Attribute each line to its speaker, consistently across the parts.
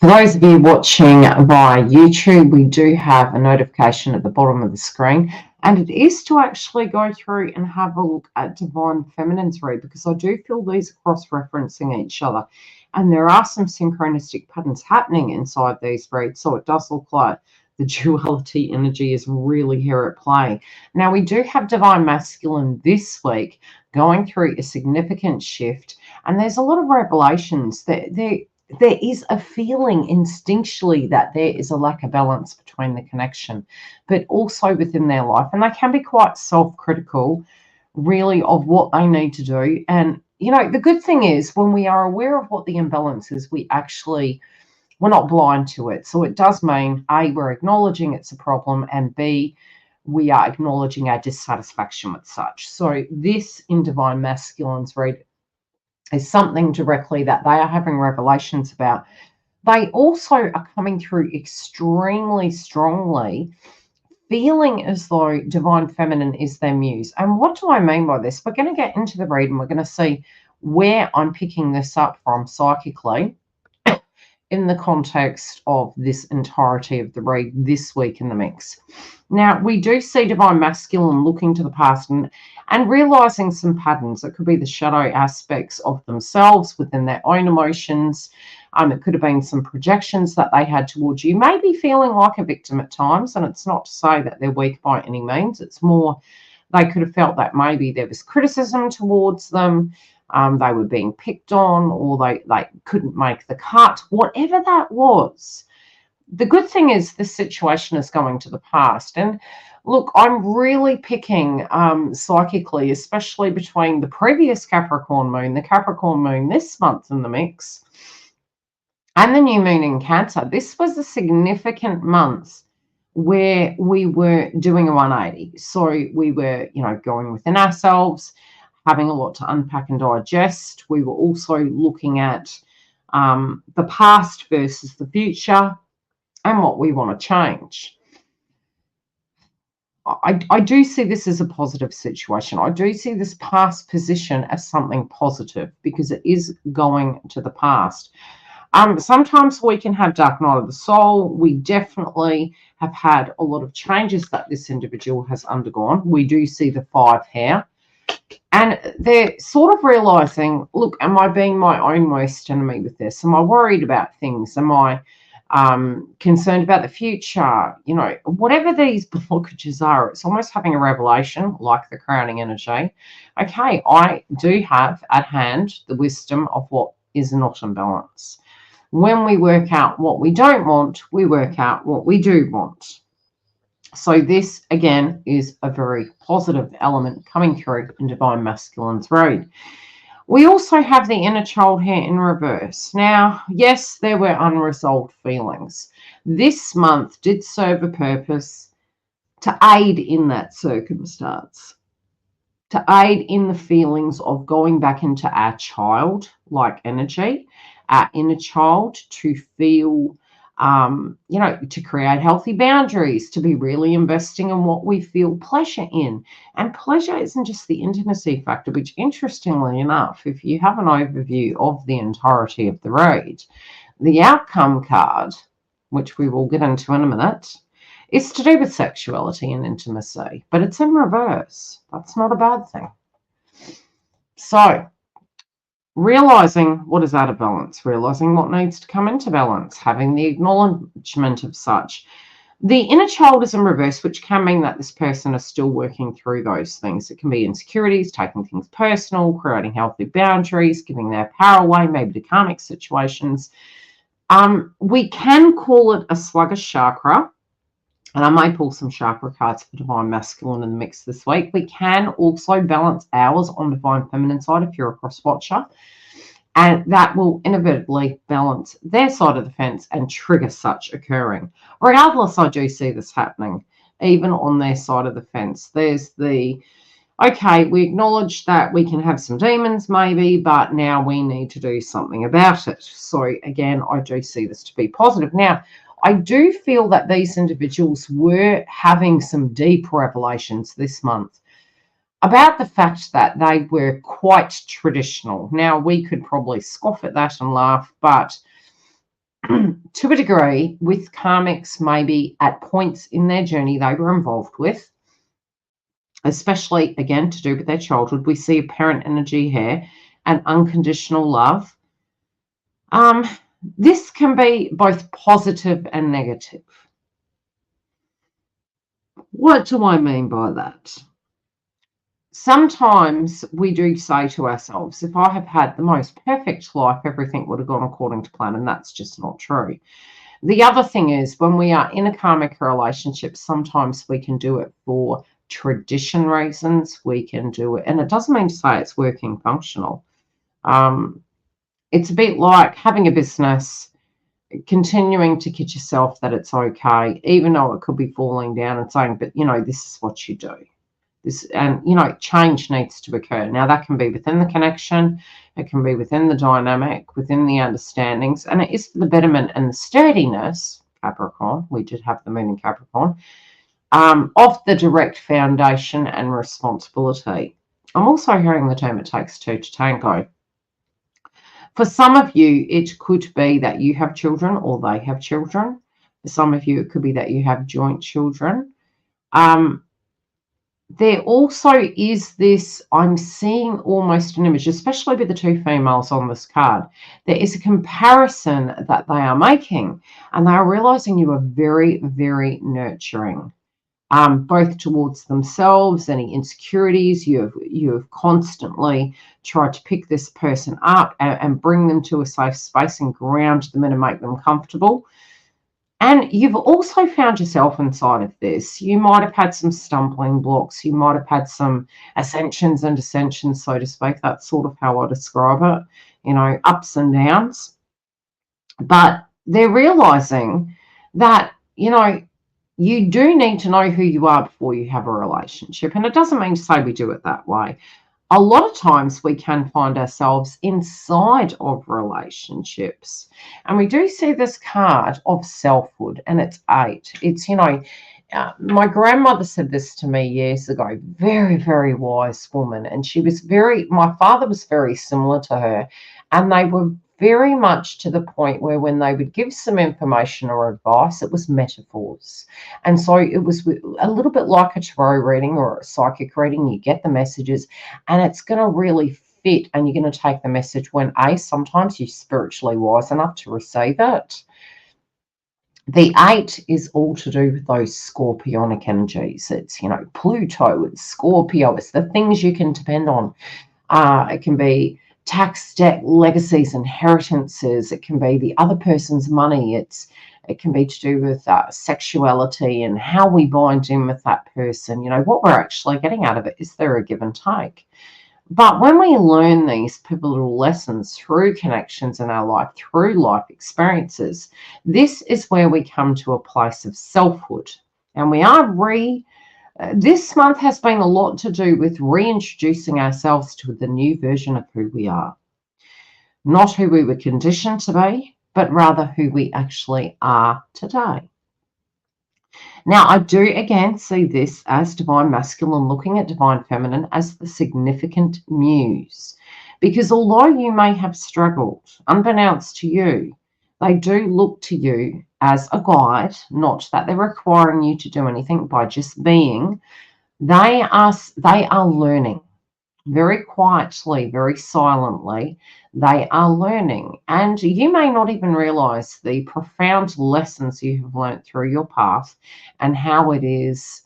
Speaker 1: For those of you watching via YouTube, we do have a notification at the bottom of the screen, and it is to actually go through and have a look at Divine Feminine's read, because I do feel these are cross-referencing each other, and there are some synchronistic patterns happening inside these reads, so it does look like the duality energy is really here at play. Now, we do have Divine Masculine this week going through a significant shift, and there's a lot of revelations that there is a feeling instinctually that there is a lack of balance between the connection, but also within their life. And they can be quite self-critical, really, of what they need to do. And, you know, the good thing is when we are aware of what the imbalance is, we're not blind to it. So it does mean, A, we're acknowledging it's a problem, and B, we are acknowledging our dissatisfaction with such. So this in Divine Masculine's read is something directly that they are having revelations about. They also are coming through extremely strongly, feeling as though Divine Feminine is their muse. And what do I mean by this? We're going to get into the read and we're going to see where I'm picking this up from psychically in the context of this entirety of the read this week in the mix. Now, we do see Divine Masculine looking to the past and realizing some patterns. It could be the shadow aspects of themselves within their own emotions. It could have been some projections that they had towards you, maybe feeling like a victim at times. And it's not to say that they're weak by any means. It's more they could have felt that maybe there was criticism towards them. They were being picked on, or they couldn't make the cut, whatever that was. The good thing is this situation is going to the past. And look, I'm really picking psychically, especially between the previous Capricorn moon, the Capricorn moon this month in the mix, and the new moon in Cancer. This was a significant month where we were doing a 180. So we were, going within ourselves, having a lot to unpack and digest. We were also looking at the past versus the future and what we want to change. I do see this as a positive situation. I do see this past position as something positive because it is going to the past. Sometimes we can have dark night of the soul. We definitely have had a lot of changes that this individual has undergone. We do see the 5 here. And they're sort of realizing, look, am I being my own worst enemy with this? Am I worried about things? Am I concerned about the future? Whatever these blockages are, it's almost having a revelation, like the crowning energy. Okay, I do have at hand the wisdom of what is not in balance. When we work out what we don't want, we work out what we do want. So this, again, is a very positive element coming through in Divine Masculine's read. We also have the inner child here in reverse. Now, yes, there were unresolved feelings. This month did serve a purpose to aid in that circumstance, to aid in the feelings of going back into our child-like energy, our inner child, to feel to create healthy boundaries, to be really investing in what we feel pleasure in. And pleasure isn't just the intimacy factor, which, interestingly enough, if you have an overview of the entirety of the read, the outcome card, which we will get into in a minute, is to do with sexuality and intimacy, but it's in reverse. That's not a bad thing. So, realizing what is out of balance, realizing what needs to come into balance, having the acknowledgement of such. The inner child is in reverse, which can mean that this person is still working through those things. It can be insecurities, taking things personal, creating healthy boundaries, giving their power away, maybe to karmic situations. We can call it a sluggish chakra. And I may pull some chakra cards for Divine Masculine in the mix this week. We can also balance ours on Divine Feminine side if you're a cross-watcher. And that will inevitably balance their side of the fence and trigger such occurring. Regardless, I do see this happening, even on their side of the fence. There's the, okay, we acknowledge that we can have some demons maybe, but now we need to do something about it. So again, I do see this to be positive. Now, I do feel that these individuals were having some deep revelations this month about the fact that they were quite traditional. Now, we could probably scoff at that and laugh, but to a degree with karmics, maybe at points in their journey they were involved with, especially, again, to do with their childhood. We see a parent energy here and unconditional love. This can be both positive and negative. What do I mean by that? Sometimes we do say to ourselves, if I have had the most perfect life, everything would have gone according to plan, and that's just not true. The other thing is, when we are in a karmic relationship, sometimes we can do it for tradition reasons. We can do it, and it doesn't mean to say it's working functional. It's a bit like having a business, continuing to kid yourself that it's okay, even though it could be falling down, and saying, but this is what you do. This, and change needs to occur. Now that can be within the connection, it can be within the dynamic, within the understandings, and it is for the betterment and the sturdiness, Capricorn, we did have the moon in Capricorn, of the direct foundation and responsibility. I'm also hearing the term it takes two to tango. For some of you, it could be that you have children or they have children. For some of you, it could be that you have joint children. There also is this, I'm seeing almost an image, especially with the two females on this card. There is a comparison that they are making, and they are realizing you are very, very nurturing, both towards themselves, any insecurities. You have constantly tried to pick this person up and bring them to a safe space and ground them and make them comfortable. And you've also found yourself inside of this. You might have had some stumbling blocks. You might have had some ascensions and descensions, so to speak. That's sort of how I describe it, ups and downs. But they're realizing that, you do need to know who you are before you have a relationship. And it doesn't mean to say we do it that way. A lot of times we can find ourselves inside of relationships, and we do see this card of selfhood, and it's 8. It's, my grandmother said this to me years ago, very, very wise woman, and my father was very similar to her, and they were very much to the point where when they would give some information or advice, it was metaphors. And so it was a little bit like a tarot reading or a psychic reading. You get the messages and it's going to really fit, and you're going to take the message when sometimes you're spiritually wise enough to receive it. The 8 is all to do with those scorpionic energies. It's, Pluto, it's Scorpio, it's the things you can depend on. It can be tax, debt, legacies, inheritances. It can be the other person's money. It can be to do with sexuality and how we bind in with that person. What we're actually getting out of it. Is there a give and take? But when we learn these pivotal lessons through connections in our life, through life experiences, this is where we come to a place of selfhood. And we are this month has been a lot to do with reintroducing ourselves to the new version of who we are. Not who we were conditioned to be, but rather who we actually are today. Now, I do again see this as divine masculine looking at divine feminine as the significant muse. Because although you may have struggled, unbeknownst to you, they do look to you as a guide, not that they're requiring you to do anything by just being. They are learning very quietly, very silently. They are learning, and you may not even realize the profound lessons you have learned through your path and how it is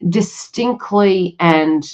Speaker 1: distinctly, and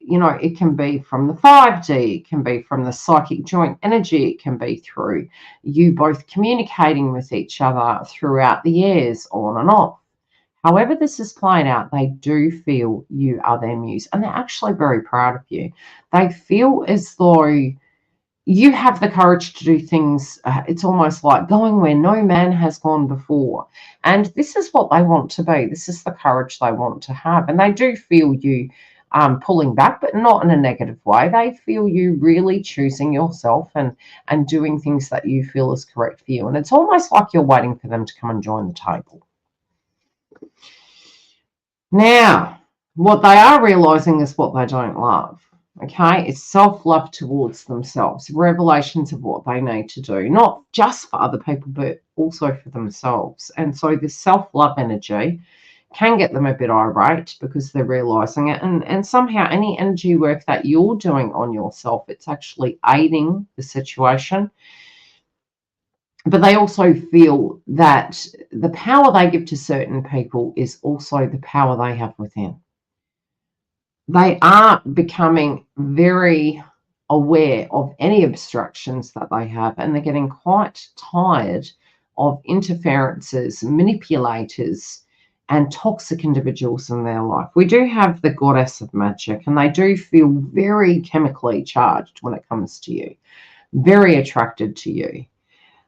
Speaker 1: it can be from the 5D, it can be from the psychic joint energy, it can be through you both communicating with each other throughout the years, on and off. However this is playing out, they do feel you are their muse, and they're actually very proud of you. They feel as though you have the courage to do things. It's almost like going where no man has gone before. And this is what they want to be. This is the courage they want to have. And they do feel you pulling back, but not in a negative way. They feel you really choosing yourself and doing things that you feel is correct for you. And it's almost like you're waiting for them to come and join the table. Now, what they are realizing is what they don't love. Okay, it's self-love towards themselves, revelations of what they need to do, not just for other people, but also for themselves. And so this self-love energy can get them a bit irate because they're realizing it. And somehow any energy work that you're doing on yourself, it's actually aiding the situation. But they also feel that the power they give to certain people is also the power they have within. They are becoming very aware of any obstructions that they have, and they're getting quite tired of interferences, manipulators, and toxic individuals in their life. We do have the goddess of magic, and they do feel very chemically charged when it comes to you, very attracted to you.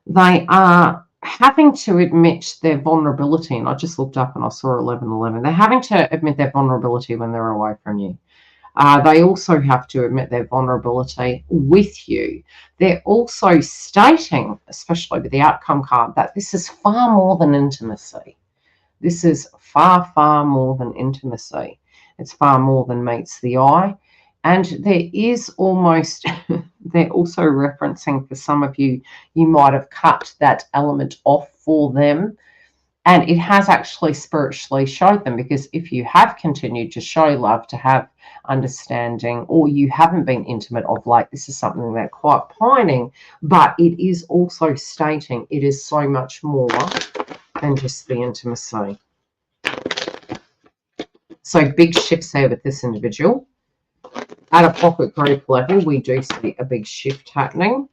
Speaker 1: They are having to admit their vulnerability, and I just looked up and I saw 1111. They're having to admit their vulnerability when they're away from you. They also have to admit their vulnerability with you. They're also stating, especially with the outcome card, that this is far more than intimacy. This is far, far more than intimacy. It's far more than meets the eye. And there is almost, they're also referencing for some of you, you might have cut that element off for them. And it has actually spiritually showed them, because if you have continued to show love, to have understanding, or you haven't been intimate of late, this is something they're quite pining, but it is also stating it is so much more than just the intimacy. So big shifts there with this individual. At a pocket group level, we do see a big shift happening.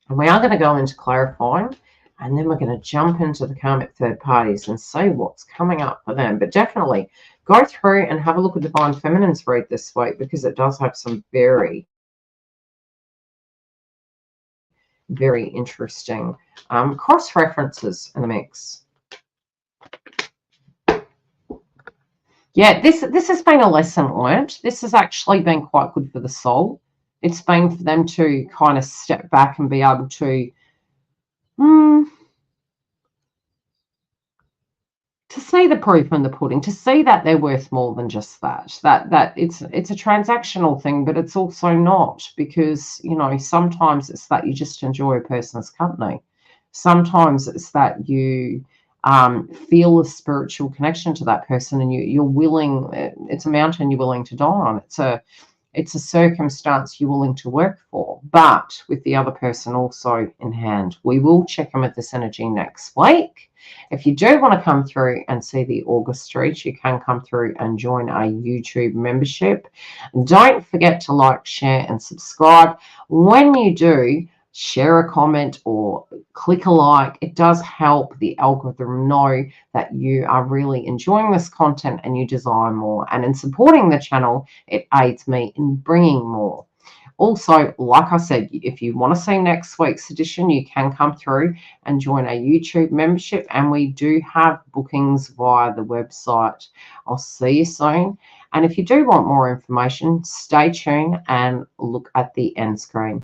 Speaker 1: And we are going to go into clarifying, and then we're going to jump into the karmic third parties and see what's coming up for them. But definitely go through and have a look at Divine Feminine's read this week, because it does have some very, very interesting cross-references in the mix. Yeah, this has been a lesson learnt. This has actually been quite good for the soul. It's been for them to kind of step back and be able to see the proof in the pudding, to see that they're worth more than just that. That it's a transactional thing, but it's also not, because, you know, sometimes it's that you just enjoy a person's company. Sometimes it's that you feel a spiritual connection to that person, and you're willing. It's a mountain you're willing to die on. It's a circumstance you're willing to work for, but with the other person also in hand. We will check in with this energy next week. If you do want to come through and see the August read, you can come through and join our YouTube membership. Don't forget to like, share, and subscribe. When you do, share a comment or click a like. It does help the algorithm know that you are really enjoying this content and you desire more. And in supporting the channel, it aids me in bringing more. Also, like I said, if you want to see next week's edition, you can come through and join our YouTube membership. And we do have bookings via the website. I'll see you soon. And if you do want more information, stay tuned and look at the end screen.